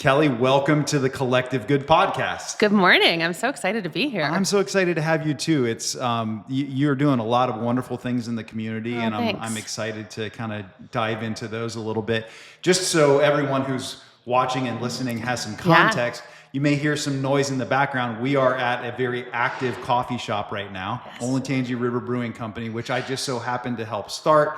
Kelly, welcome to the Collective Good podcast. Good morning. I'm so excited to be here. I'm so excited to have you too. It's you're doing a lot of wonderful things in the community, and I'm excited to kind of dive into those a little bit. Just so everyone who's watching and listening has some context, you may hear some noise in the background. We are at a very active coffee shop right now, Olentangy River Brewing Company, which I just so happened to help start.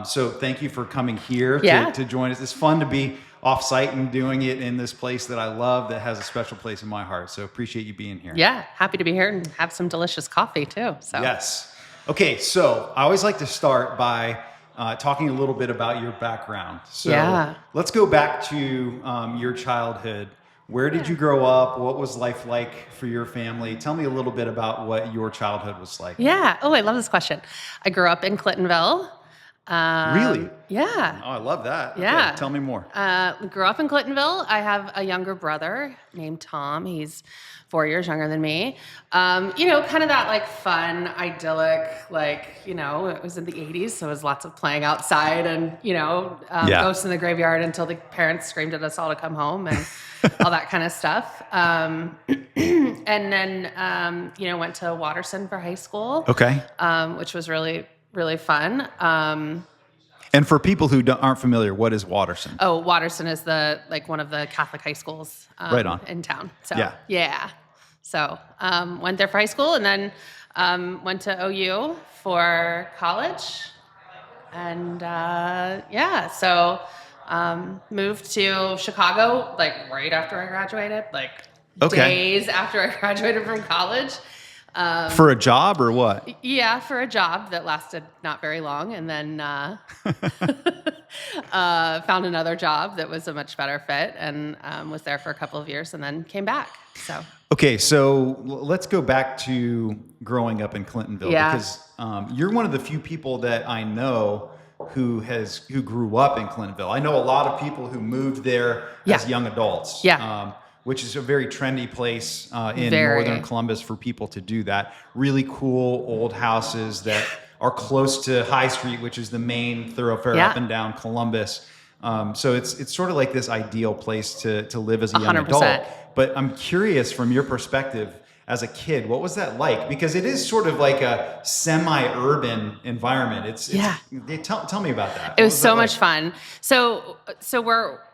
So thank you for coming here to join us. It's fun to be off-site and doing it in this place that I love, that has a special place in my heart. So appreciate you being here. Yeah, happy to be here and have some delicious coffee too. So yes. Okay, so I always like to start by talking a little bit about your background. So let's go back to your childhood. Where did you grow up? What was life like for your family? Tell me a little bit about what your childhood was like. Yeah. Oh, I love this question. I grew up in Clintonville. Really? Yeah. Oh, I love that. Yeah. Okay, tell me more. Grew up in Clintonville. I have a younger brother named Tom. He's 4 years younger than me. Kind of that like fun, idyllic, it was in the 80s, so it was lots of playing outside and, ghosts in the graveyard until the parents screamed at us all to come home and all that kind of stuff. And then, went to Watterson for high school. Okay. Which was really, really fun. And for people who aren't familiar, what is Watterson? Oh, Watterson is one of the Catholic high schools right on. in town. So yeah. So went there for high school and then went to OU for college. And so moved to Chicago right after I graduated, days after I graduated from college. For a job or what? Yeah, for a job that lasted not very long, and then found another job that was a much better fit, and was there for a couple of years, and then came back. So okay, so let's go back to growing up in Clintonville, because you're one of the few people that I know who grew up in Clintonville. I know a lot of people who moved there as young adults. Yeah. Which is a very trendy place in northern Columbus for people to do that. Really cool old houses that are close to High Street, which is the main thoroughfare up and down Columbus. So it's sort of like this ideal place to live as a young 100%. adult. But I'm curious, from your perspective as a kid, what was that like? Because it is sort of like a semi-urban environment. Tell me about that. It was so much fun. So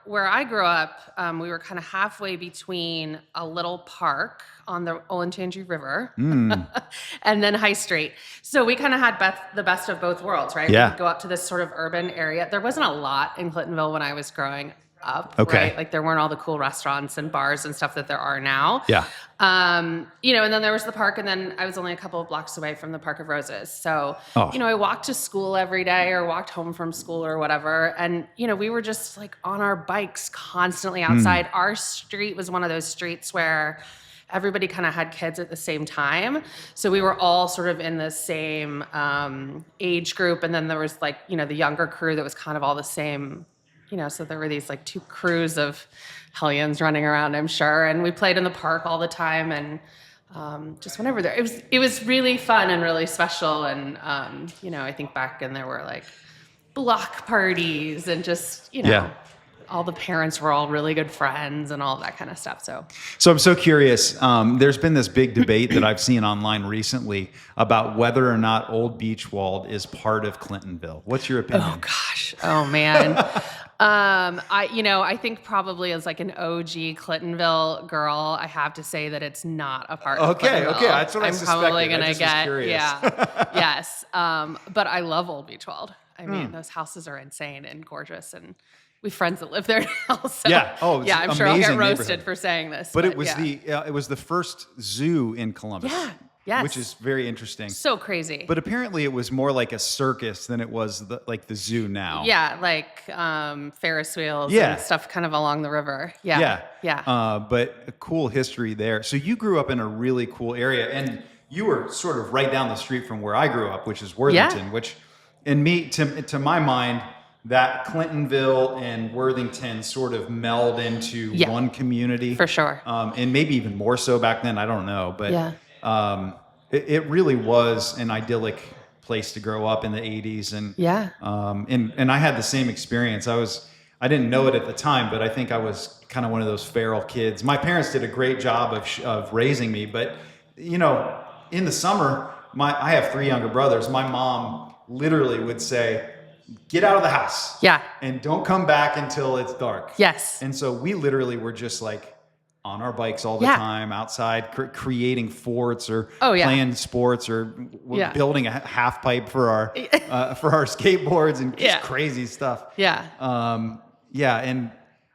where I grew up, we were kind of halfway between a little park on the Olentangy River and then High Street. So we kind of had the best of both worlds, right? Yeah. We could go up to this sort of urban area. There wasn't a lot in Clintonville when I was growing up, okay. right? There weren't all the cool restaurants and bars and stuff that there are now. Yeah. And then there was the park, and then I was only a couple of blocks away from the Park of Roses. So, I walked to school every day or walked home from school or whatever. And, we were just on our bikes constantly outside. Our street was one of those streets where everybody kind of had kids at the same time. So we were all sort of in the same age group. And then there was the younger crew that was kind of all the same. So there were these two crews of hellions running around, I'm sure. And we played in the park all the time and just whenever there. It was really fun and really special. And, I think back and there were block parties and just, all the parents were all really good friends and all that kind of stuff. So I'm so curious. There's been this big debate that I've seen online recently about whether or not Old Beachwald is part of Clintonville. What's your opinion? Oh gosh. Oh man. I think probably as an OG Clintonville girl, I have to say that it's not a part of Clintonville. Okay. That's what I'm probably going to get. Curious. Yeah. Yes. But I love Old Beachwald. I mean, those houses are insane and gorgeous, and we have friends that live there now. So, I'm sure I'll get roasted for saying this. But it was the first zoo in Columbus. Yeah. Yes. Which is very interesting. So crazy. But apparently it was more like a circus than it was the zoo now. Yeah, Ferris wheels and stuff kind of along the river. Yeah. But a cool history there. So you grew up in a really cool area, and you were sort of right down the street from where I grew up, which is Worthington, which to my mind, that Clintonville and Worthington sort of meld into one community. For sure. And maybe even more so back then, I don't know. But it really was an idyllic place to grow up in the 80s. And I had the same experience. I didn't know it at the time, but I think I was kind of one of those feral kids. My parents did a great job of raising me, but in the summer, I have 3 younger brothers. My mom literally would say, "Get out of the house, and don't come back until it's dark." Yes. And so we literally were just like on our bikes all the time, outside, creating forts or playing sports or building a half pipe for our skateboards and just crazy stuff. And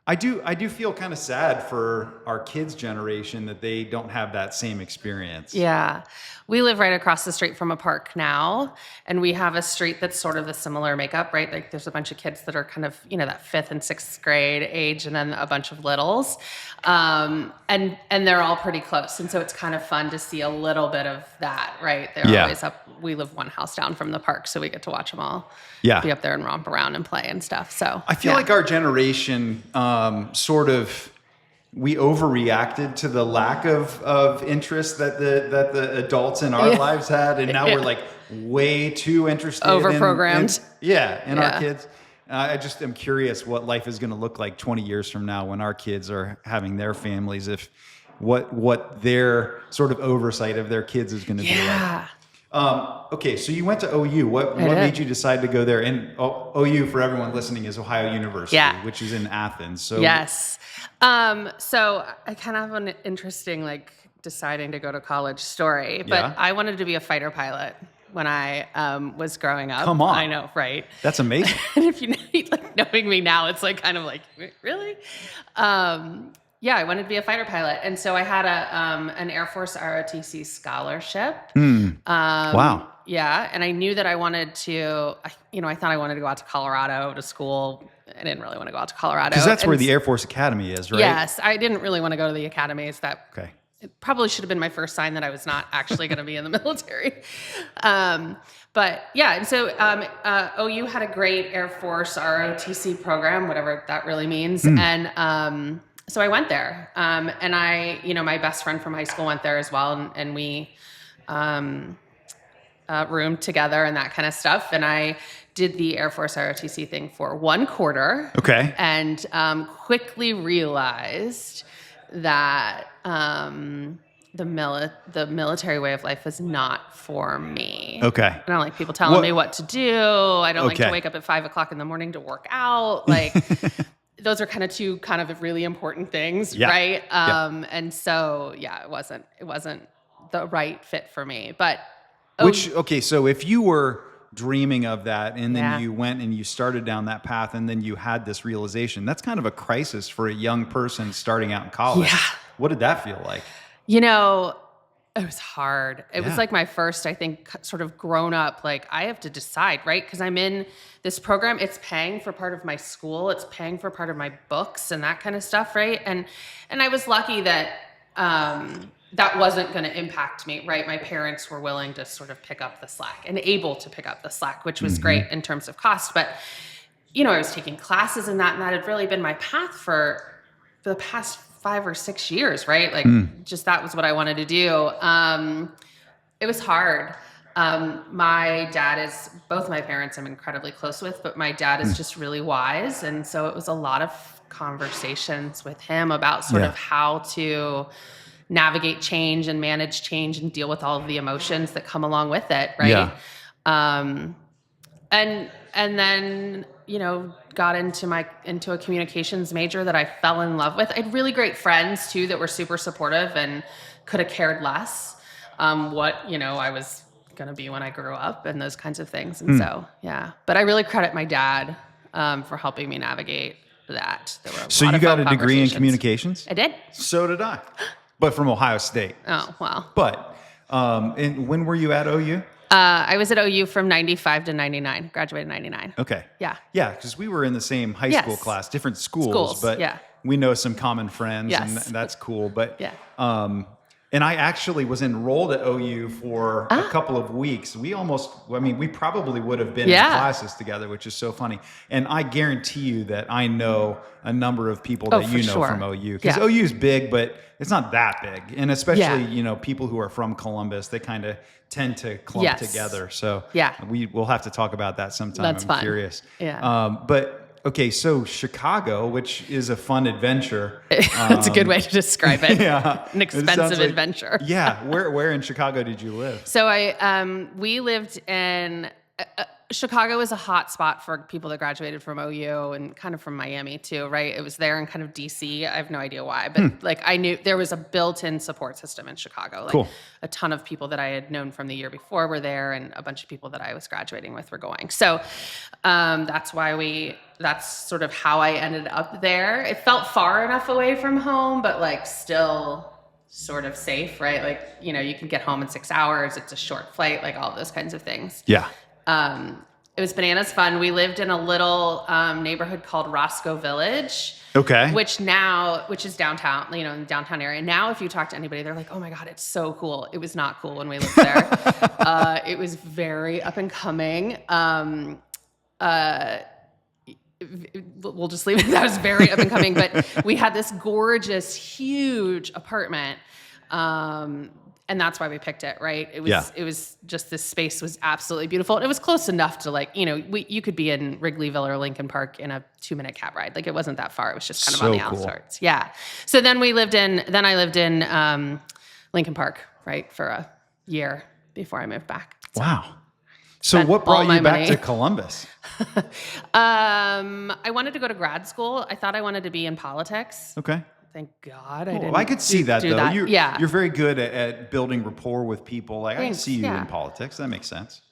I do feel kind of sad for our kids' generation that they don't have that same experience. Yeah. We live right across the street from a park now, and we have a street that's sort of a similar makeup, right? Like there's a bunch of kids that are kind of, that 5th and 6th grade age, and then a bunch of littles. And they're all pretty close. And so it's kind of fun to see a little bit of that, right? They're always up. We live one house down from the park, so we get to watch them all be up there and romp around and play and stuff. So I feel like our generation we overreacted to the lack of interest that the adults in our lives had, and now we're like way too interested, overprogrammed. in our kids. I just am curious what life is going to look like 20 years from now when our kids are having their families. If what their sort of oversight of their kids is going to be like. Okay, so you went to OU. What made you decide to go there? And OU, for everyone listening, is Ohio University, which is in Athens. So yes. So I kind of have an interesting, deciding to go to college story. But I wanted to be a fighter pilot when I was growing up. Come on. I know, right? That's amazing. And if you know, knowing me now, it's kind of really? I wanted to be a fighter pilot. And so I had an Air Force ROTC scholarship. Wow. Yeah. And I knew that I wanted to, I thought I wanted to go out to Colorado to school. I didn't really want to go out to Colorado. Because that's where the Air Force Academy is, right? Yes. I didn't really want to go to the academies. Okay. It probably should have been my first sign that I was not actually going to be in the military. But yeah, and so OU had a great Air Force ROTC program, whatever that really means. And so I went there. And my best friend from high school went there as well. And we roomed together and that kind of stuff. And I did the Air Force ROTC thing for 1 quarter. Okay. And quickly realized that the military way of life was not for me. Okay. I don't like people telling me what to do. I don't like to wake up at 5 o'clock in the morning to work out. Those are kind of 2 kind of really important things, right? And so it wasn't the right fit for me. But so if you were dreaming of that and then you went and you started down that path and then you had this realization, that's kind of a crisis for a young person starting out in college. Yeah. What did that feel like? It was hard. It was my first, I think, sort of grown up, I have to decide, right? Because I'm in this program. It's paying for part of my school. It's paying for part of my books and that kind of stuff, right? And I was lucky that that wasn't going to impact me, right? My parents were willing to sort of pick up the slack and able to pick up the slack, which was great in terms of cost. But, I was taking classes in that, and that had really been my path for the past 5 or 6 years, right? Just that was what I wanted to do. It was hard. My dad both my parents I'm incredibly close with, but my dad is just really wise. And so it was a lot of conversations with him about sort of how to navigate change and manage change and deal with all of the emotions that come along with it, right? And then, got into a communications major that I fell in love with. I had really great friends too that were super supportive and could have cared less what, I was going to be when I grew up and those kinds of things. And so, but I really credit my dad for helping me navigate that. So you got a degree in communications? I did. So did I. But from Ohio State. Oh, wow. But and when were you at OU? I was at OU from 95 to 99, graduated in 99. Okay. Yeah. Yeah, because we were in the same high school class, different schools, but we know some common friends, and that's cool. But and I actually was enrolled at OU for a couple of weeks. We probably would have been in classes together, which is so funny. And I guarantee you that I know a number of people that you know from OU. Because OU is big, but it's not that big. And especially, people who are from Columbus, they kind of tend to clump together. So we'll have to talk about that sometime. That's I'm fun. curious. Yeah. But Okay, so Chicago, which is a fun adventure. That's a good way to describe it. Yeah. An expensive adventure. Yeah. Where in Chicago did you live? So we lived in Chicago is a hot spot for people that graduated from OU and kind of from Miami too, right? It was there in kind of DC. I have no idea why, but like I knew there was a built-in support system in Chicago. Like a ton of people that I had known from the year before were there, and a bunch of people that I was graduating with were going. So that's sort of how I ended up there. It felt far enough away from home, but like still sort of safe, right? Like, you know, you can get home in 6 hours. It's a short flight, like all those kinds of things. Yeah. It was bananas fun. We lived in a little neighborhood called Roscoe Village. Okay. Which is downtown, you know, in the downtown area. Now, if you talk to anybody, they're like, oh my God, it's so cool. It was not cool when we lived there. It was very up and coming. We'll just leave it. That was very up and coming, but we had this gorgeous, huge apartment. And that's why we picked it, right? It was just, this space was absolutely beautiful. And it was close enough to, like, you know, you could be in Wrigleyville or Lincoln Park in a 2-minute cab ride. Like, it wasn't that far. It was just kind of on the outskirts. Yeah. So then I lived in Lincoln Park, right, for a year before I moved back. So wow. So what brought you back to Columbus? I wanted to go to grad school. I thought I wanted to be in politics. Okay. Thank God I could see that, though. You're very good at building rapport with people. Like, I see you in politics. That makes sense.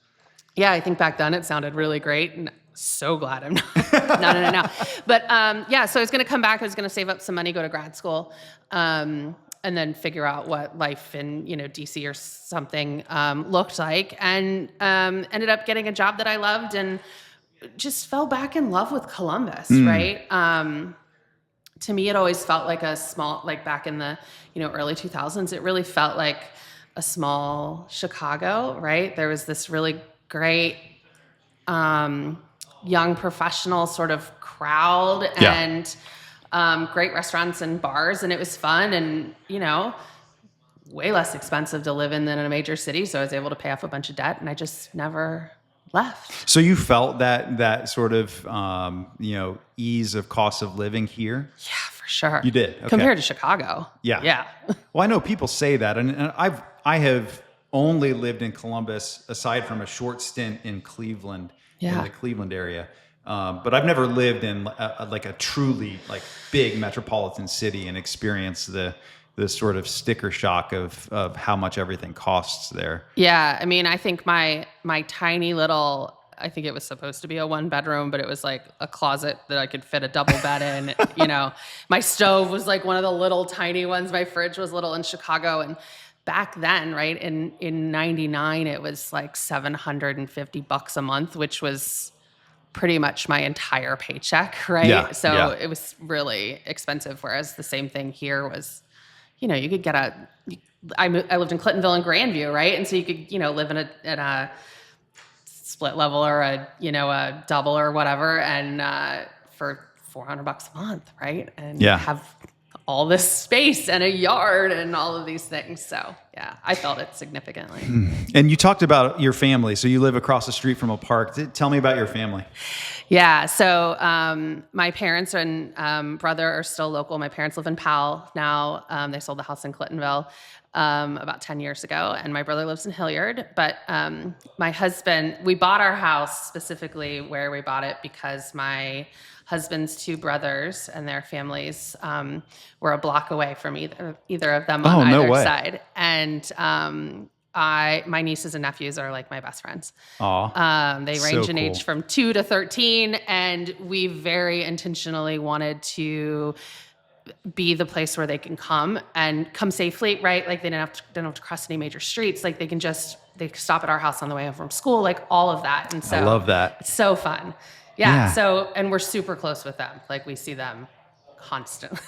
Yeah, I think back then it sounded really great, and so glad I'm not. No. But so I was going to come back. I was going to save up some money, go to grad school, and then figure out what life in, you know, DC or something looked like, and ended up getting a job that I loved, and just fell back in love with Columbus, right? To me, it always felt like a small, like back in the, you know, early 2000s, it really felt like a small Chicago, right? There was this really great young professional sort of crowd and great restaurants and bars, and it was fun and, you know, way less expensive to live in than in a major city. So I was able to pay off a bunch of debt, and I just never left. So you felt that sort of, you know, ease of cost of living here? Yeah, for sure. You did? Okay. Compared to Chicago. Yeah. Well, I know people say that, and I have only lived in Columbus aside from a short stint in Cleveland, in the Cleveland area. But I've never lived in a truly like big metropolitan city and experienced the sort of sticker shock of how much everything costs there. Yeah, I mean, I think my tiny little, I think it was supposed to be a 1-bedroom, but it was like a closet that I could fit a double bed in. You know, my stove was like one of the little tiny ones. My fridge was little in Chicago, and back then, right, in 99, it was like $750 a month, which was pretty much my entire paycheck, right? Yeah, so it was really expensive, whereas the same thing here was, you know, you could get I lived in Clintonville and Grandview, right? And so you could, you know, live in a split level or a double or whatever, and for $400 a month, right? And have all this space and a yard and all of these things. So yeah, I felt it significantly. And you talked about your family. So you live across the street from a park. Tell me about your family. Yeah. So my parents and brother are still local. My parents live in Powell now. They sold the house in Clintonville about 10 years ago. And my brother lives in Hilliard. But my husband, we bought our house specifically where we bought it because my husband's 2 brothers and their families were a block away from either of them on either side. And my nieces and nephews are like my best friends. They range in age from 2 to 13, and we very intentionally wanted to be the place where they can come safely, right? Like they don't have to cross any major streets. Like they stop at our house on the way home from school, like all of that. And so I love that. It's so fun. Yeah. So, and we're super close with them. Like we see them constantly.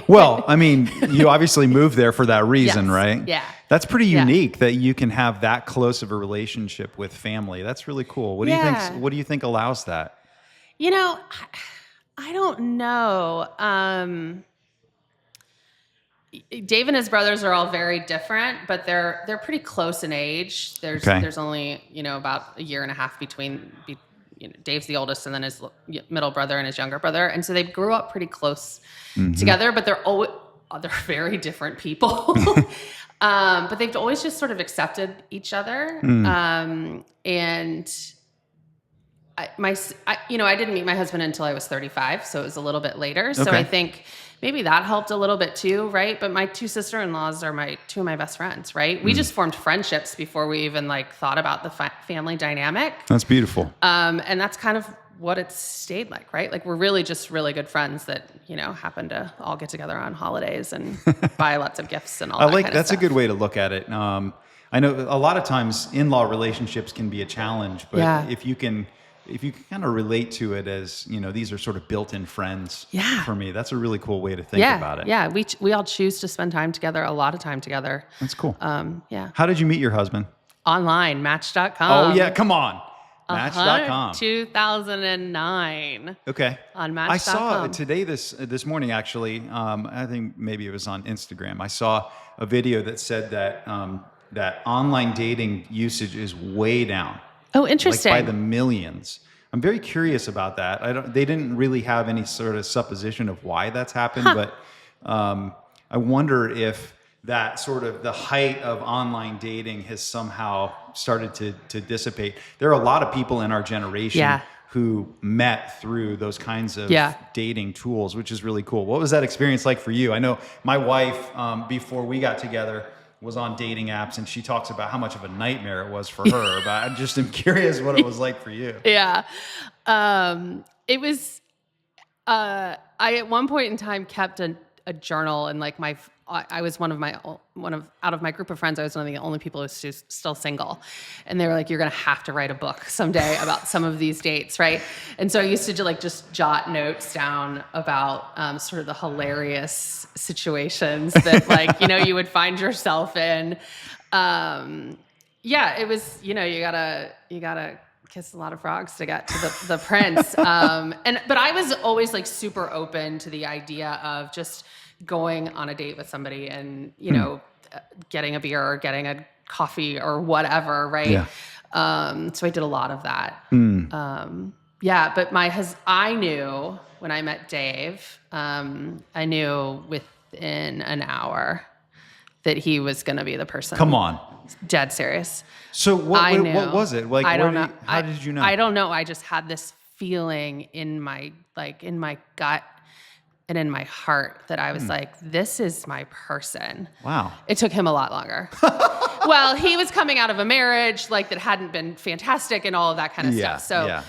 Well, I mean, you obviously moved there for that reason, right? Yeah. That's pretty unique that you can have that close of a relationship with family. That's really cool. What do you think allows that? You know, I don't know. Dave and his brothers are all very different, but they're pretty close in age. There's only, you know, about a year and a half between Dave's the oldest, and then his middle brother and his younger brother. And so they grew up pretty close together, but they're very different people. But they've always just sort of accepted each other. And I didn't meet my husband until I was 35, so it was a little bit later. So I think maybe that helped a little bit too, right? But my two sister-in-laws are two of my best friends, right? We just formed friendships before we even thought about the family dynamic. That's beautiful. And that's kind of what it's stayed like, right? Like we're really just really good friends that, happen to all get together on holidays and buy lots of gifts and all that kind of stuff. That's a good way to look at it. I know a lot of times in-law relationships can be a challenge, but if you can kind of relate to it as, these are sort of built-in friends for me, that's a really cool way to think about it. Yeah, we all choose to spend time together, a lot of time together. That's cool. Yeah. How did you meet your husband? Online, Match.com. Oh, yeah, come on. Match.com. 2009. Okay. On Match.com. I saw today, this morning, actually, I think maybe it was on Instagram, I saw a video that said that that online dating usage is way down. Oh, interesting. Like by the millions. I'm very curious about that. They didn't really have any sort of supposition of why that's happened, but I wonder if that sort of the height of online dating has somehow started to dissipate. There are a lot of people in our generation who met through those kinds of dating tools, which is really cool. What was that experience like for you? I know my wife, before we got together, was on dating apps, and she talks about how much of a nightmare it was for her. But I just am curious what it was like for you. Yeah. It was, I at one point in time kept a journal, and I was out of my group of friends, I was one of the only people who was still single. And they were like, you're going to have to write a book someday about some of these dates. Right. And so I used to just jot notes down about sort of the hilarious situations that you would find yourself in. It was, you gotta kiss a lot of frogs to get to the prince. But I was always super open to the idea of just going on a date with somebody and, getting a beer or getting a coffee or whatever. Right. Yeah. So I did a lot of that. But I knew when I met Dave, I knew within an hour that he was going to be the person. Come on. Dead serious. So what was it? Like, I don't know. How did you know? I don't know. I just had this feeling in my gut and in my heart that I was like, this is my person. Wow. It took him a lot longer. Well, he was coming out of a marriage that hadn't been fantastic and all of that kind of stuff. So,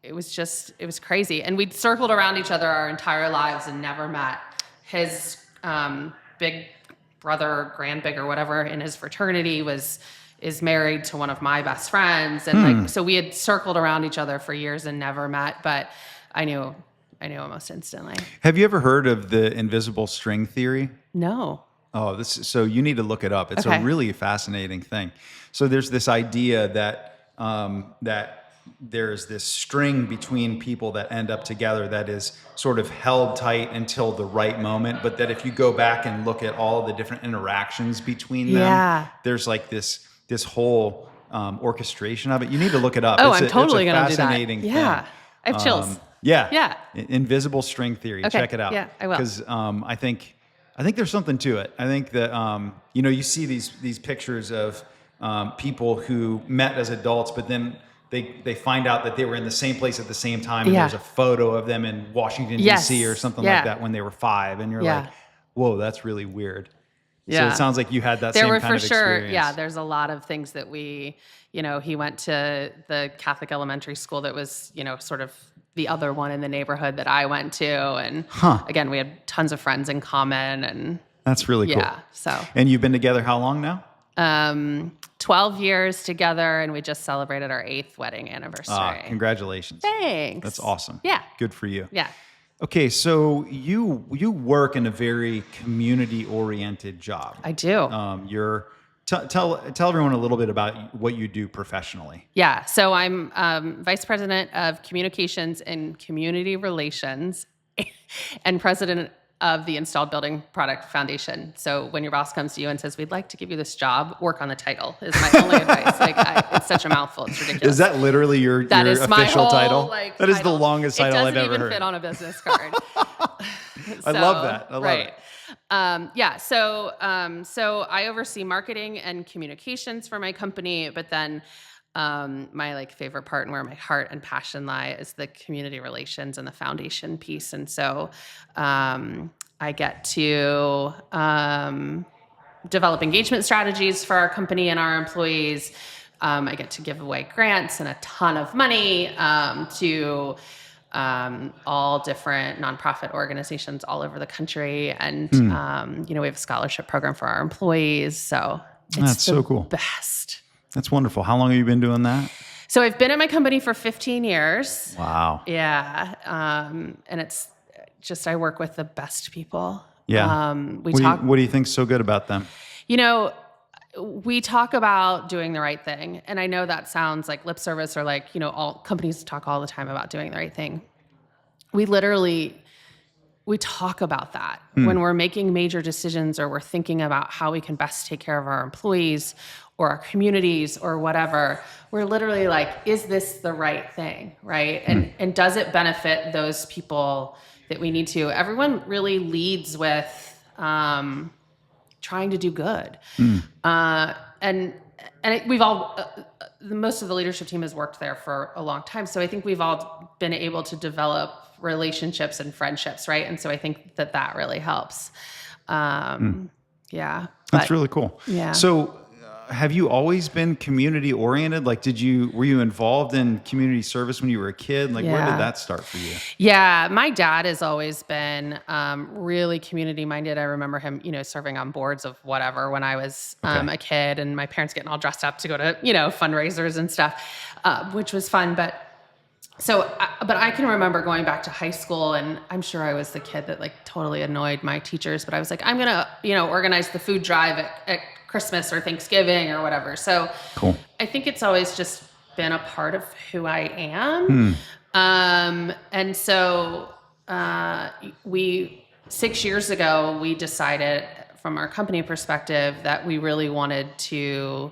it was crazy. And we'd circled around each other our entire lives and never met. His big brother, grandbig or whatever in his fraternity is married to one of my best friends. And so we had circled around each other for years and never met, but I knew almost instantly. Have you ever heard of the invisible string theory? No. Oh, so you need to look it up. It's a really fascinating thing. So there's this idea that there's this string between people that end up together that is sort of held tight until the right moment, but that if you go back and look at all the different interactions between them, there's this whole orchestration of it. You need to look it up. Oh, I'm totally going to do that. Fascinating thing. Yeah, I have chills. Yeah. Invisible string theory. Okay. Check it out. Yeah, I will. Because I think there's something to it. I think that you see these pictures of people who met as adults, but then they find out that they were in the same place at the same time, and there's a photo of them in Washington D.C. or something like that when they were 5, and you're like, whoa, that's really weird. Yeah. So it sounds like you had that same kind of experience. Yeah, there's a lot of things that he went to the Catholic elementary school that was, sort of the other one in the neighborhood that I went to. And again, we had tons of friends in common. And that's really cool. Yeah. So. And you've been together how long now? 12 years together, and we just celebrated our 8th wedding anniversary. Congratulations. Thanks. That's awesome. Yeah. Good for you. Yeah. Okay, so you work in a very community-oriented job. I do. Tell everyone a little bit about what you do professionally. Yeah, so I'm Vice President of Communications and Community Relations and President of the Installed Building Product Foundation. So when your boss comes to you and says, we'd like to give you this job, work on the title is my only advice. Like, it's such a mouthful. It's ridiculous. Is that literally your official title? Like, that is the longest title I've ever heard. It doesn't even fit on a business card. I love that. I love it. So I oversee marketing and communications for my company, but then my like favorite part and where my heart and passion lie is the community relations and the foundation piece. And so I get to develop engagement strategies for our company and our employees. I get to give away grants and a ton of money to all different nonprofit organizations all over the country. And, we have a scholarship program for our employees. So it's so cool. Best. That's wonderful. How long have you been doing that? So I've been at my company for 15 years. Wow. Yeah. And it's just, I work with the best people. Yeah. What do you think's so good about them? We talk about doing the right thing. And I know that sounds like lip service or like, all companies talk all the time about doing the right thing. We talk about that when we're making major decisions or we're thinking about how we can best take care of our employees or our communities or whatever. We're literally like, is this the right thing, right? And does it benefit those people that we need to? Everyone really leads with trying to do good. We've all, most of the leadership team has worked there for a long time. So I think we've all been able to develop relationships and friendships, right? And so I think that really helps. Yeah. That's really cool. Yeah. So have you always been community oriented? Like, were you involved in community service when you were a kid? Like, where did that start for you? Yeah. My dad has always been really community minded. I remember him, serving on boards of whatever when I was a kid, and my parents getting all dressed up to go to, fundraisers and stuff, which was fun. But I can remember going back to high school, and I'm sure I was the kid that like totally annoyed my teachers, but I was like, I'm going to, organize the food drive at Christmas or Thanksgiving or whatever. So cool. I think it's always just been a part of who I am. And so 6 years ago, we decided from our company perspective that we really wanted to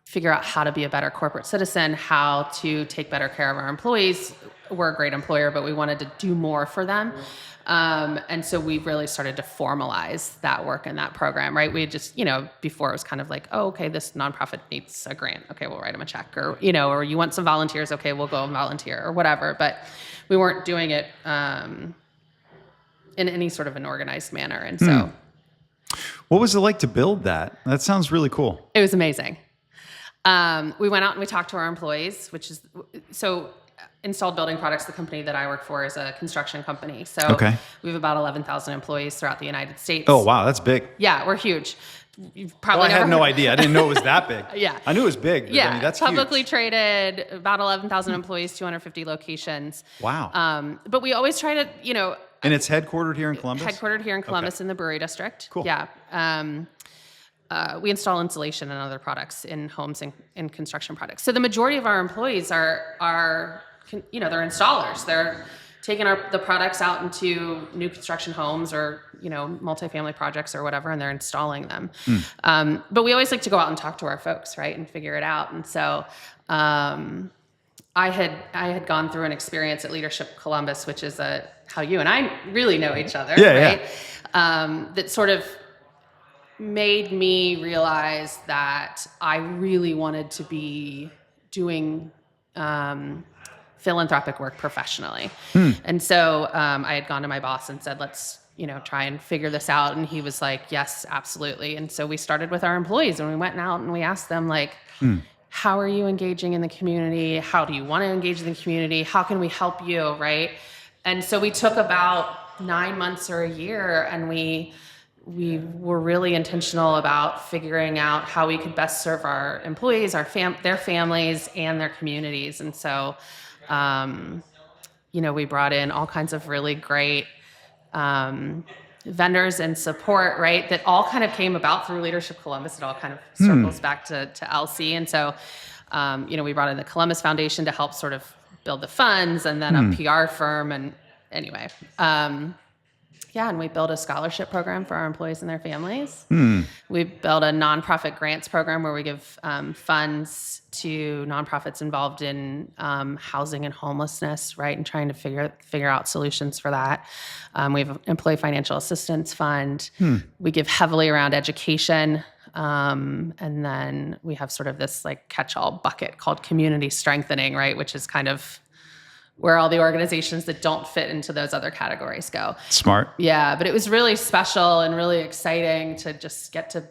figure out how to be a better corporate citizen, how to take better care of our employees. We're a great employer, but we wanted to do more for them. And so we really started to formalize that work in that program, right? We just, before it was kind of like, oh, okay, this nonprofit needs a grant. Okay, we'll write them a check, or you want some volunteers. Okay, we'll go and volunteer or whatever. But we weren't doing it in any sort of an organized manner. And so. What was it like to build that? That sounds really cool. It was amazing. We went out and we talked to our employees, Installed Building Products, the company that I work for, is a construction company. So we have about 11,000 employees throughout the United States. Oh, wow. That's big. Yeah, we're huge. I had no idea. I didn't know it was that big. Yeah. I knew it was big. But yeah. That's publicly huge. Traded, about 11,000 employees, 250 locations. Wow. But we always try to, And it's headquartered here in Columbus? Headquartered here in Columbus in the Brewery District. Cool. Yeah. We install insulation and other products in homes and construction products. So the majority of our employees are they're installers. They're taking the products out into new construction homes or, multifamily projects or whatever, and they're installing them. But we always like to go out and talk to our folks, right, and figure it out. And so I had gone through an experience at Leadership Columbus, which is how you and I really know each other, right? Yeah. That sort of made me realize that I really wanted to be doing philanthropic work professionally. And so I had gone to my boss and said, let's, try and figure this out. And he was like, yes, absolutely. And so we started with our employees, and we went out and we asked them, like, how are you engaging in the community? How do you want to engage in the community? How can we help you, right? And so we took about 9 months or a year, and we were really intentional about figuring out how we could best serve our employees, their families, and their communities. And so, we brought in all kinds of really great vendors and support, right? That all kind of came about through Leadership Columbus. It all kind of circles back to LC. And so, we brought in the Columbus Foundation to help sort of build the funds, and then a PR firm, and anyway, and we built a scholarship program for our employees and their families. We built a nonprofit grants program where we give funds to nonprofits involved in housing and homelessness, right, and trying to figure out solutions for that. We have an employee financial assistance fund. We give heavily around education. And then we have sort of this like catch-all bucket called community strengthening, right, which is kind of where all the organizations that don't fit into those other categories go. Smart. Yeah, but it was really special and really exciting to just get to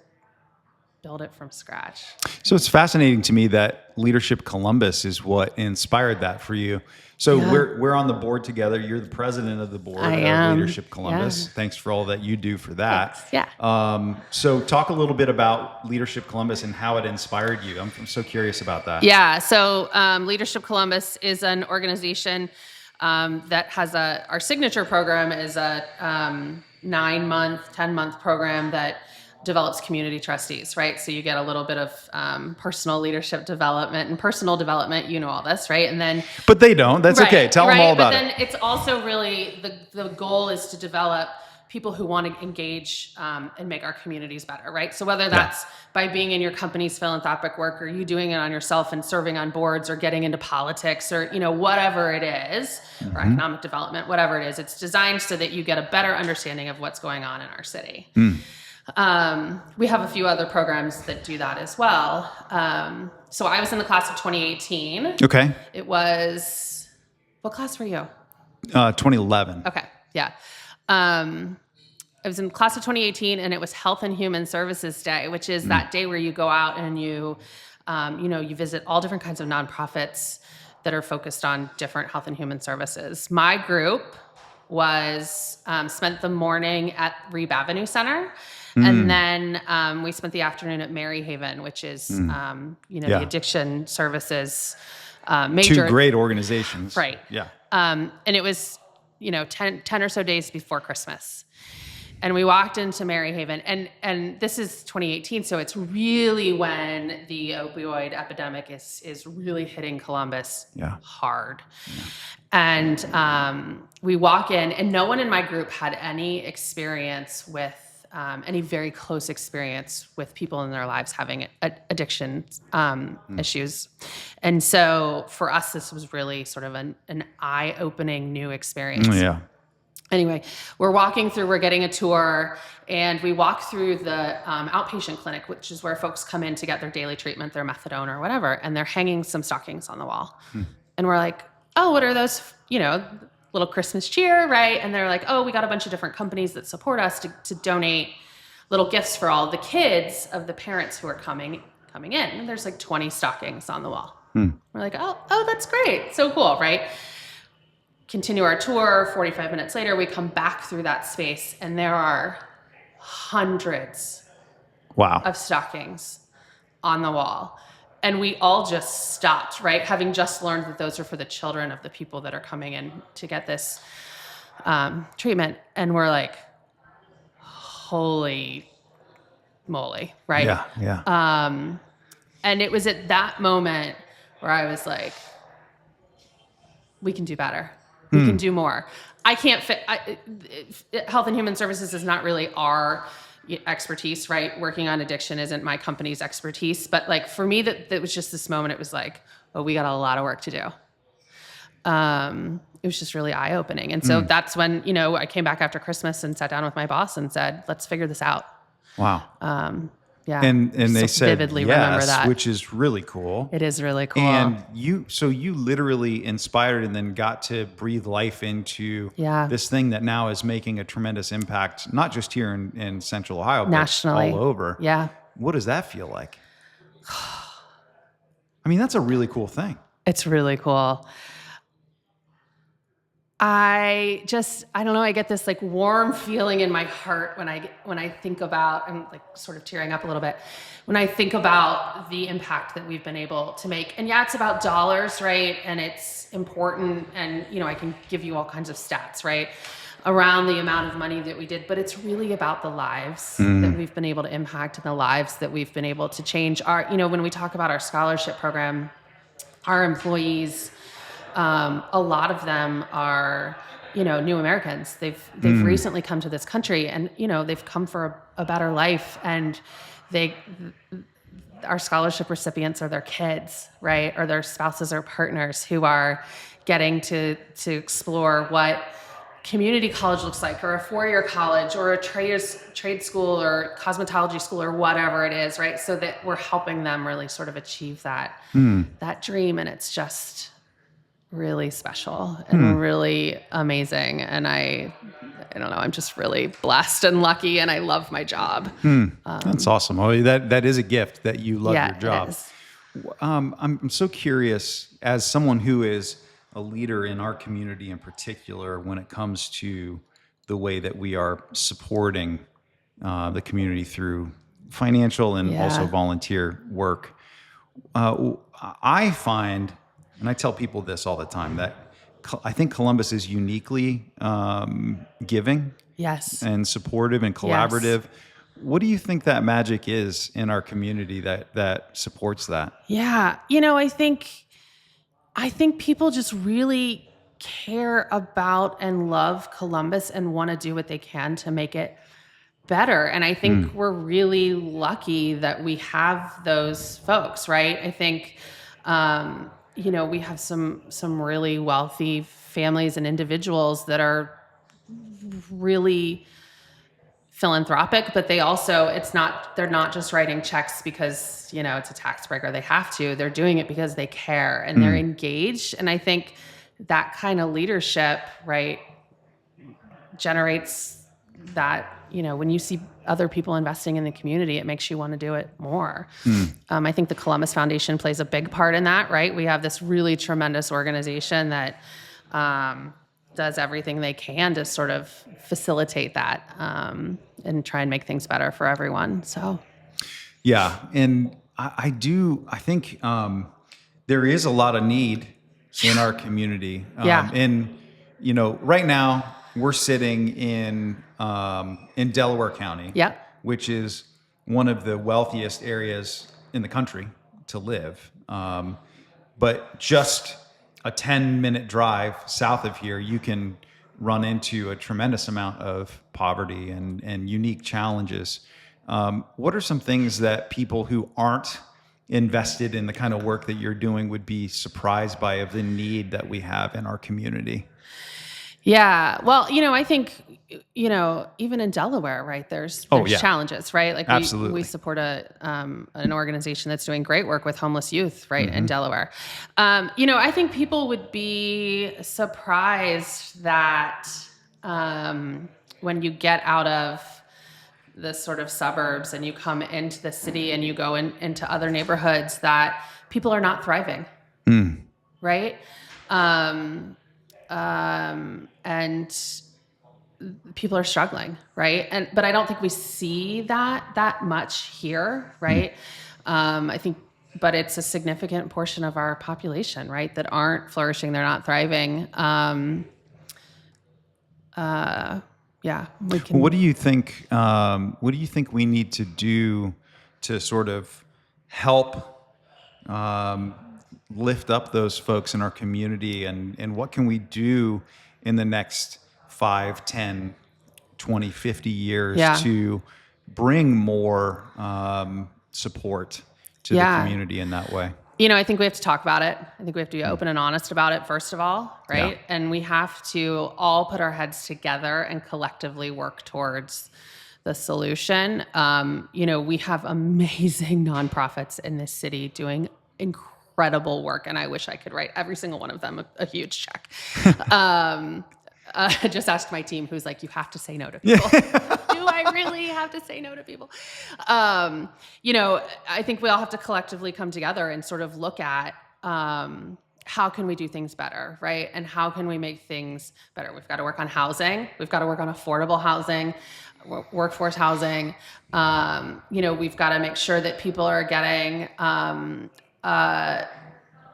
build it from scratch. So it's fascinating to me that Leadership Columbus is what inspired that for you. So we're on the board together. You're the president of the board of Leadership Columbus. Yeah. Thanks for all that you do for that. Thanks. Yeah. So talk a little bit about Leadership Columbus and how it inspired you. I'm so curious about that. Yeah. So Leadership Columbus is an organization that has our signature program is a 9-month, 10-month program that develops community trustees, right? So you get a little bit of personal leadership development and personal development. You know all this, right? And then, but they don't. That's okay. Tell them all about it. But then it's also really the goal is to develop people who want to engage and make our communities better, right? So whether that's by being in your company's philanthropic work, or you doing it on yourself and serving on boards, or getting into politics, or whatever it is, or economic development, whatever it is, it's designed so that you get a better understanding of what's going on in our city. We have a few other programs that do that as well. So I was in the class of 2018. Okay. It was, what class were you? 2011. Okay. Yeah. I was in the class of 2018, and it was Health and Human Services Day, which is that day where you go out and you visit all different kinds of nonprofits that are focused on different health and human services. My group was spent the morning at Reeb Avenue Center. And then we spent the afternoon at Mary Haven, which is, the addiction services major. 2 great organizations. Right. Yeah. And it was, 10 or so days before Christmas. And we walked into Mary Haven, and this is 2018, so it's really when the opioid epidemic is really hitting Columbus hard. Yeah. And we walk in, and no one in my group had any experience with any very close experience with people in their lives having addiction issues. And so for us, this was really sort of an eye-opening new experience. Yeah. Anyway, we're getting a tour, and we walk through the outpatient clinic, which is where folks come in to get their daily treatment, their methadone or whatever, and they're hanging some stockings on the wall. And we're like, oh, what are those, little Christmas cheer, right? And they're like, oh, we got a bunch of different companies that support us to donate little gifts for all the kids of the parents who are coming in. And there's like 20 stockings on the wall. We're like, oh, that's great. So cool, right? Continue our tour. 45 minutes later, we come back through that space, and there are hundreds of stockings on the wall. And we all just stopped, right? Having just learned that those are for the children of the people that are coming in to get this treatment. And we're like, holy moly, right? Yeah. And it was at that moment where I was like, we can do better. We can do more. I can't fit. Health and Human Services is not really our expertise, right? Working on addiction isn't my company's expertise. But like for me, that was just this moment. It was like, oh, we got a lot of work to do. It was just really eye-opening. And so that's when, I came back after Christmas and sat down with my boss and said, let's figure this out. Wow. Yeah. And they said vividly remember yes, that. which is really cool. It is really cool. And you literally inspired and then got to breathe life into this thing that now is making a tremendous impact, not just here in Central Ohio, nationally, but all over. Yeah. What does that feel like? I mean, that's a really cool thing. It's really cool. I don't know, I get this like warm feeling in my heart when I think about, I'm like sort of tearing up a little bit, when I think about the impact that we've been able to make. And it's about dollars, right? And it's important. And, I can give you all kinds of stats, right? Around the amount of money that we did, but it's really about the lives that we've been able to impact and the lives that we've been able to change. When we talk about our scholarship program, our employees, a lot of them are new Americans. They've recently come to this country, and they've come for a better life, and our scholarship recipients are their kids, right, or their spouses or partners who are getting to explore what community college looks like, or a 4-year college, or a trade school, or cosmetology school, or whatever it is, right? So that we're helping them really sort of achieve that dream, and it's just really special and really amazing. And I don't know, I'm just really blessed and lucky, and I love my job. That's awesome. Oh, that is a gift that you love your job. It is. I'm so curious, as someone who is a leader in our community in particular, when it comes to the way that we are supporting the community through financial and also volunteer work. I find, and I tell people this all the time, that I think Columbus is uniquely giving, and supportive and collaborative. Yes. What do you think that magic is in our community that supports that? Yeah, I think people just really care about and love Columbus and want to do what they can to make it better. And I think we're really lucky that we have those folks, right? I think, we have some really wealthy families and individuals that are really philanthropic, but they're not just writing checks because, it's a tax break or they have to. They're doing it because they care and they're engaged. And I think that kind of leadership, right, generates that, when you see other people investing in the community, it makes you want to do it more. I think the Columbus Foundation plays a big part in that, right? We have this really tremendous organization that does everything they can to sort of facilitate that and try and make things better for everyone. So, yeah, and I think there is a lot of need in our community. And right now we're sitting in Delaware County, which is one of the wealthiest areas in the country to live. But just a 10-minute drive south of here, you can run into a tremendous amount of poverty and unique challenges. What are some things that people who aren't invested in the kind of work that you're doing would be surprised by of the need that we have in our community? Yeah. Well, I think, even in Delaware, right, there's challenges, right? Like Absolutely. We support an organization that's doing great work with homeless youth, right, in Delaware. I think people would be surprised that when you get out of the sort of suburbs and you come into the city and you go into other neighborhoods, that people are not thriving, right? And people are struggling, right? But I don't think we see that much here, right? I think, but it's a significant portion of our population, right, that aren't flourishing, they're not thriving. What do you think? What do you think we need to do to sort of help lift up those folks in our community, and what can we do in the next 5, 10, 20, 50 years to bring more support to the community in that way? I think we have to talk about it. I think we have to be open and honest about it, first of all, right? Yeah. And we have to all put our heads together and collectively work towards the solution. We have amazing nonprofits in this city doing incredible work, and I wish I could write every single one of them a huge check. Just ask my team, who's like, you have to say no to people. Do I really have to say no to people? I think we all have to collectively come together and sort of look at how can we do things better, right? And how can we make things better? We've got to work on housing. We've got to work on affordable housing, workforce housing. We've got to make sure that people are getting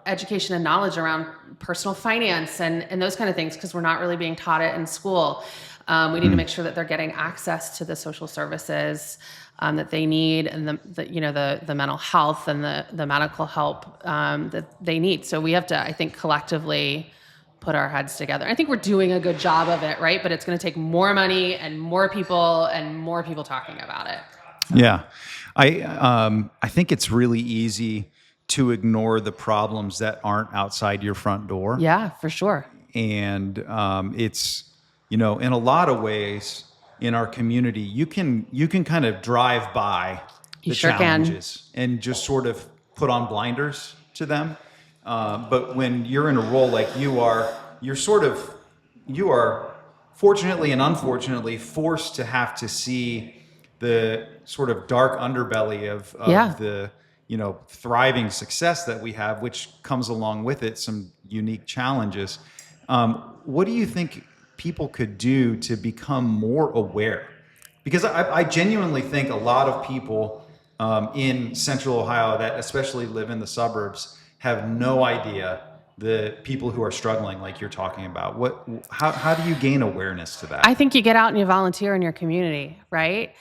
education and knowledge around personal finance and those kind of things, because we're not really being taught it in school. We need to make sure that they're getting access to the social services that they need, and the mental health and the medical help that they need. So we have to, I think, collectively put our heads together. I think we're doing a good job of it, right? But it's going to take more money and more people talking about it. So. Yeah. I think it's really easy to ignore the problems that aren't outside your front door. Yeah, for sure. And it's, in a lot of ways in our community, you can kind of drive by the challenges and just sort of put on blinders to them. But when you're in a role like you are, you are fortunately and unfortunately forced to have to see the sort of dark underbelly of the thriving success that we have, which comes along with it some unique challenges. What do you think people could do to become more aware? Because I genuinely think a lot of people in Central Ohio that especially live in the suburbs have no idea the people who are struggling like you're talking about. How do you gain awareness to that? I think you get out and you volunteer in your community, right?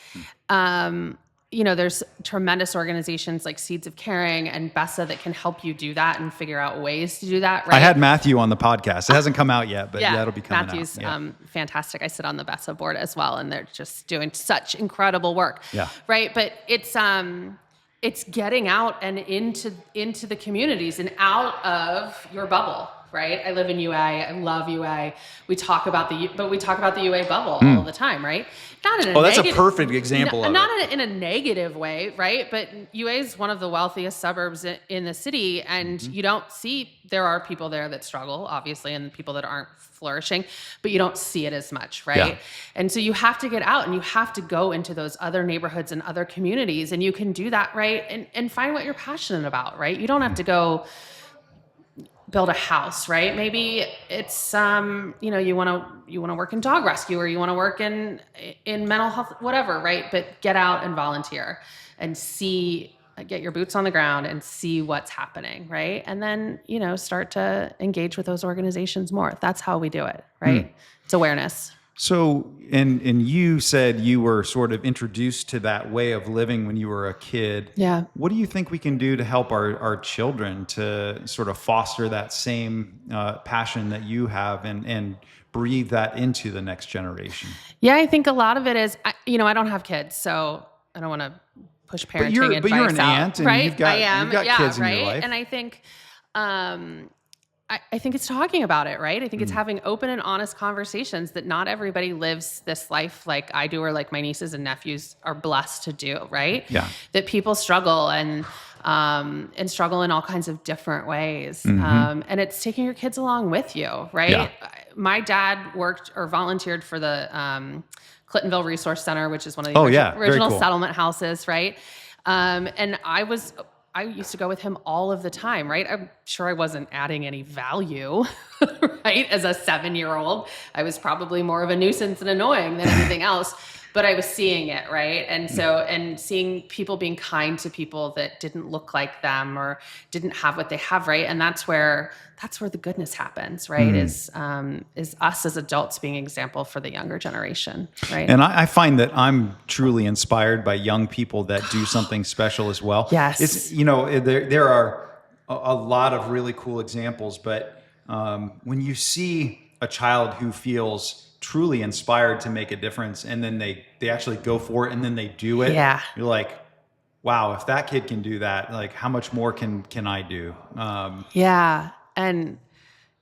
There's tremendous organizations like Seeds of Caring and BESA that can help you do that and figure out ways to do that, right? I had Matthew on the podcast. It hasn't come out yet, but that'll be coming Matthew's, out. Matthew's fantastic. I sit on the BESA board as well, and they're just doing such incredible work. Yeah. Right? But it's getting out and into the communities and out of your bubble, right? I live in UA. I love UA. We talk about the UA bubble all the time, right? Not in a that's a perfect example of not it. in a negative way, right? But UA is one of the wealthiest suburbs in the city, and you don't see, there are people there that struggle, obviously, and people that aren't flourishing, but you don't see it as much, right? Yeah. And so you have to get out and you have to go into those other neighborhoods and other communities, and you can do that, right? And find what you're passionate about, right? You don't have to go build a house, right? Maybe it's you want to work in dog rescue, or you want to work in mental health, whatever, right? But get out and volunteer and get your boots on the ground and see what's happening, right? And then, start to engage with those organizations more. That's how we do it, right? It's awareness. So, and you said you were sort of introduced to that way of living when you were a kid. Yeah. What do you think we can do to help our children to sort of foster that same passion that you have and breathe that into the next generation? Yeah, I think a lot of it is, I don't have kids, so I don't want to push parenting advice but you're an out, aunt, and right? you've got kids in your life. And I think, I think it's talking about it, right? I think it's having open and honest conversations that not everybody lives this life like I do, or like my nieces and nephews are blessed to do, right? Yeah. That people struggle and struggle in all kinds of different ways. And it's taking your kids along with you, right? Yeah. My dad worked or volunteered for the Clintonville Resource Center, which is one of the original cool. settlement houses, right? And I used to go with him all of the time, right? I'm sure I wasn't adding any value, right? As a 7-year-old, I was probably more of a nuisance and annoying than anything else, but I was seeing it, right? And so, and seeing people being kind to people that didn't look like them or didn't have what they have, right? And that's where the goodness happens, right? Is us as adults being an example for the younger generation, right? And I find that I'm truly inspired by young people that do something special as well. Yes. It's, there are a lot of really cool examples, but when you see a child who feels truly inspired to make a difference, and then they actually go for it, and then they do it, you're like, wow, if that kid can do that, like how much more can I do? And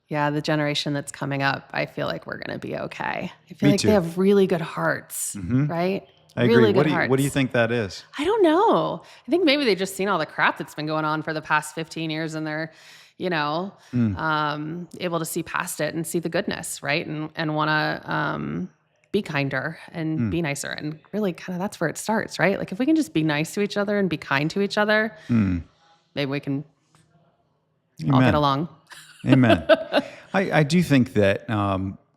the generation that's coming up, I feel like we're going to be okay. I feel Me like too. they have really good hearts, right? I really agree. Good hearts. What do you think that is? I don't know. I think maybe they've just seen all the crap that's been going on for the past 15 years, and they're, able to see past it and see the goodness, right? And want to be kinder and be nicer. And really kind of that's where it starts, right? Like if we can just be nice to each other and be kind to each other, maybe we can all get along. Amen. I do think that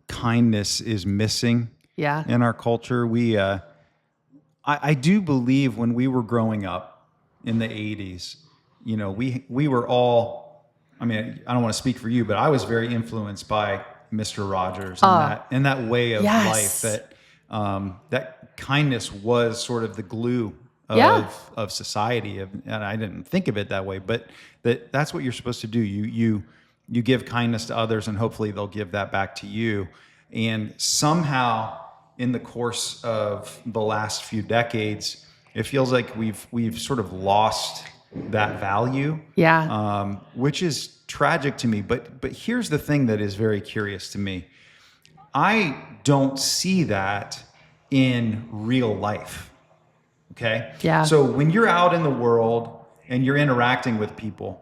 kindness is missing in our culture. I do believe when we were growing up in the 80s, we were all, I mean, I don't want to speak for you, but I was very influenced by Mr. Rogers and that way of life, that kindness was sort of the glue of society. And I didn't think of it that way, but that's what you're supposed to do. You you give kindness to others, and hopefully they'll give that back to you. And somehow, in the course of the last few decades, it feels like we've sort of lost that value. Yeah. Which is tragic to me. But here's the thing that is very curious to me. I don't see that in real life. Okay? Yeah. So when you're out in the world and you're interacting with people,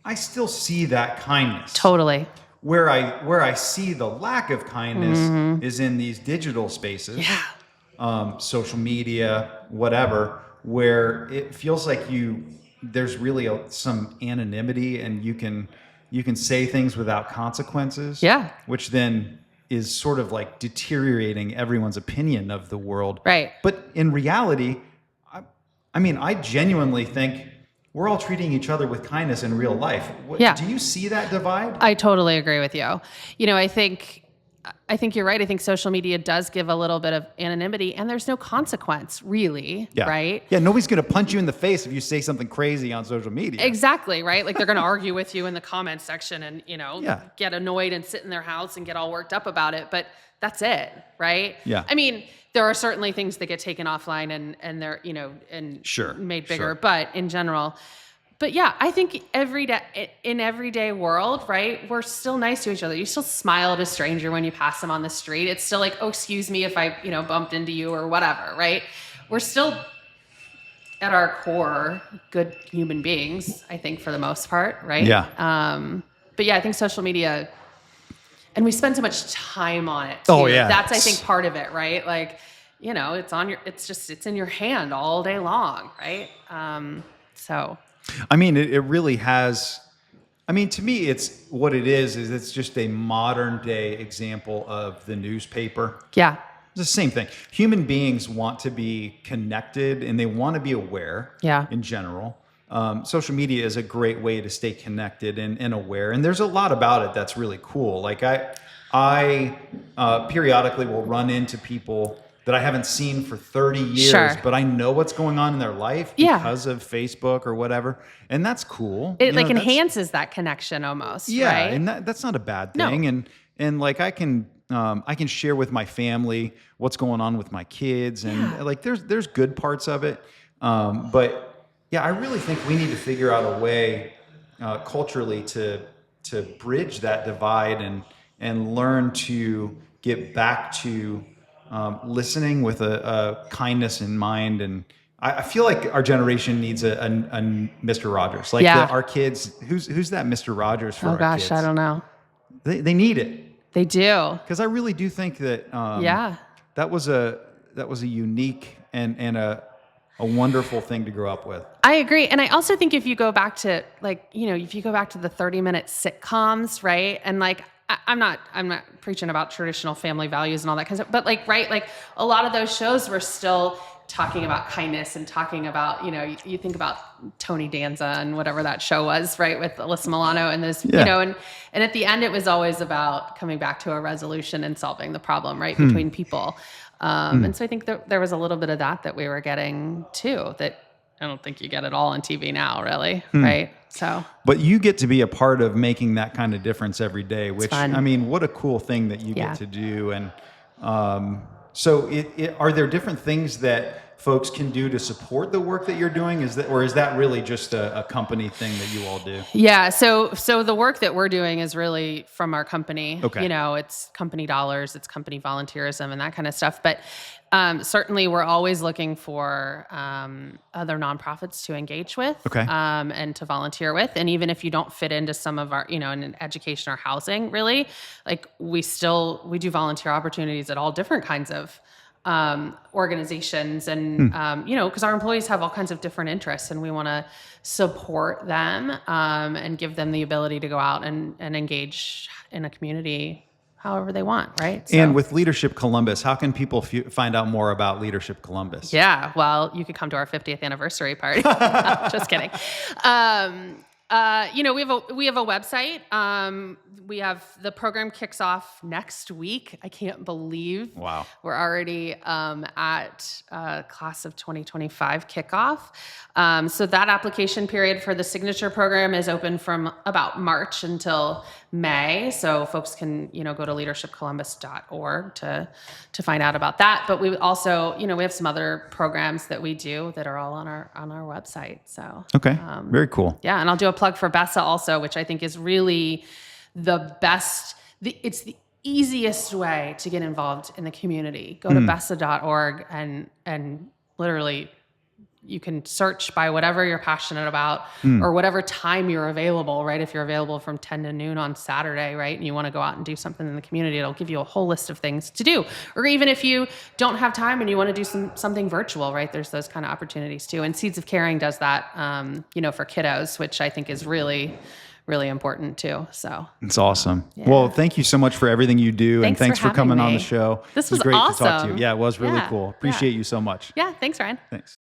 I still see that kindness. Totally. Where I see the lack of kindness is in these digital spaces. Yeah. Social media, whatever, where it feels like there's really some anonymity, and you can say things without consequences. Yeah. Which then is sort of like deteriorating everyone's opinion of the world. Right. But in reality, I genuinely think we're all treating each other with kindness in real life. Yeah. Do you see that divide? I totally agree with you. I think you're right. I think social media does give a little bit of anonymity, and there's no consequence, really, right? Yeah, nobody's going to punch you in the face if you say something crazy on social media. Exactly, right? Like, they're going to argue with you in the comments section and, get annoyed and sit in their house and get all worked up about it. But that's it, right? Yeah. There are certainly things that get taken offline and they're, and Sure, made bigger. sure. But in general, I think in everyday world, right, we're still nice to each other. You still smile at a stranger when you pass them on the street. It's still like, oh, excuse me if I, bumped into you or whatever, right? We're still at our core good human beings, I think, for the most part, right? Yeah. I think social media, and we spend so much time on it too. Oh, yeah. That's, I think, part of it, right? Like, it's in your hand all day long, right? It really has. To me, it's what it is it's just a modern day example of the newspaper. Yeah. It's the same thing. Human beings want to be connected, and they want to be aware. Yeah. In general. Social media is a great way to stay connected and aware. And there's a lot about it that's really cool. Like I periodically will run into people that I haven't seen for 30 years, Sure. but I know what's going on in their life because of Facebook or whatever. And that's cool. It enhances that connection almost. Yeah. Right? And that's not a bad thing. No. And like I can share with my family what's going on with my kids, and like there's good parts of it. But yeah, I really think we need to figure out a way culturally to bridge that divide and learn to get back to listening with a kindness in mind. And I feel like our generation needs a Mr. Rogers. Like our kids, who's that Mr. Rogers for our kids? Oh gosh, I don't know. They need it. They do. Because I really do think that that was a unique and a wonderful thing to grow up with. I agree. And I also think if you go back to the 30-minute sitcoms, right? And like, I'm not preaching about traditional family values and all that kind of stuff, but like a lot of those shows were still talking about kindness and talking about, you think about Tony Danza and whatever that show was, right? With Alyssa Milano and this, and at the end it was always about coming back to a resolution and solving the problem, right? Between people. And so I think there was a little bit of that we were getting too, that I don't think you get it all on TV now, really, right? So, but you get to be a part of making that kind of difference every day, which what a cool thing that you get to do. And so, are there different things that folks can do to support the work that you're doing? Is that really just a company thing that you all do? Yeah. So the work that we're doing is really from our company. Okay. It's company dollars, it's company volunteerism and that kind of stuff. But certainly we're always looking for other nonprofits to engage with, and to volunteer with. And even if you don't fit into some of our, in education or housing, really, like we do volunteer opportunities at all different kinds of organizations, and because our employees have all kinds of different interests, and we want to support them and give them the ability to go out and engage in a community however they want, right? So, and with Leadership Columbus, how can people find out more about Leadership Columbus? Yeah, well, you could come to our 50th anniversary party. Just kidding. We have a website. The program kicks off next week. I can't believe we're already at class of 2025 kickoff. So that application period for the signature program is open from about March until May. So folks can, go to leadershipcolumbus.org to find out about that. But we also, we have some other programs that we do that are all on our website. So okay, very cool. Yeah, and I'll do a plug for BESA also, which I think is really the best. It's the easiest way to get involved in the community. Go to BESA.org and literally you can search by whatever you're passionate about or whatever time you're available, right? If you're available from 10 to noon on Saturday, right? And you want to go out and do something in the community, it'll give you a whole list of things to do. Or even if you don't have time and you want to do something virtual, right? There's those kind of opportunities too. And Seeds of Caring does that, for kiddos, which I think is really, really important too. So it's awesome. Yeah. Well, thank you so much for everything you do. And thanks for coming on the show. This was great awesome. to talk to you. Yeah, it was really cool. Appreciate you so much. Yeah. Thanks, Ryan. Thanks.